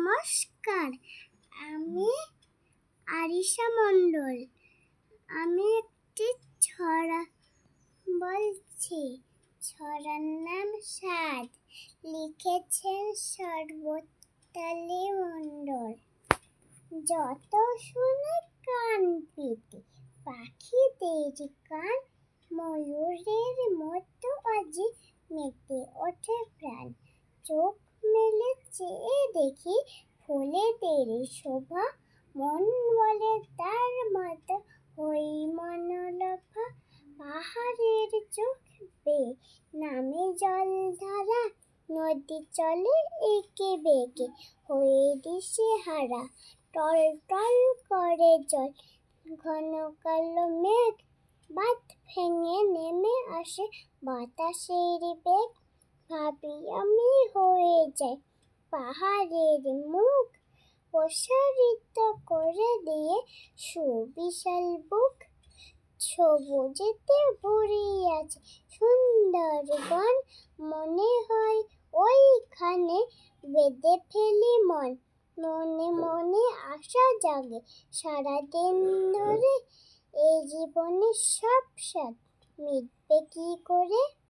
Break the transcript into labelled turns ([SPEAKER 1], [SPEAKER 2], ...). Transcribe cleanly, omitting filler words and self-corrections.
[SPEAKER 1] নমস্কার, আমি আরিশা মণ্ডল। আমি একটি ছড়া বলছি। ছড়ার নাম সাদ, লিখেছেন সর্বতালী মণ্ডল। যত শুনে কান পেতে পাখিদের গান, ময়ূরের মতো আজি মেতে ওঠে প্রাণ। চোখ মেলে চেয়ে দেখি ফুলেদের শোভা, মন বলে তার মতো হই মনোলোভা। পাহাড়ের চোখ বেয়ে নামে জলধারা, নদী চলে এঁকে বেঁকে হয়ে দিশেহারা। টল টল করে জল, ঘন কালো মেঘ, বাঁধ ভেঙে নেমে আসে বাতাসের বেগ। ভাবি আমি হয়ে যাই পাহাড়ের মুখ, প্রসারিত করে দিয়ে সুবিশাল বুক। সবুজেতে ভরে আছে সুন্দরবন, মনে হয় ওইখানে বেঁধে ফেলি মন। মনে মনে আশা জাগে সারাদিন ধরে, এই জীবনের সব স্বাদ মিটবে কি করে।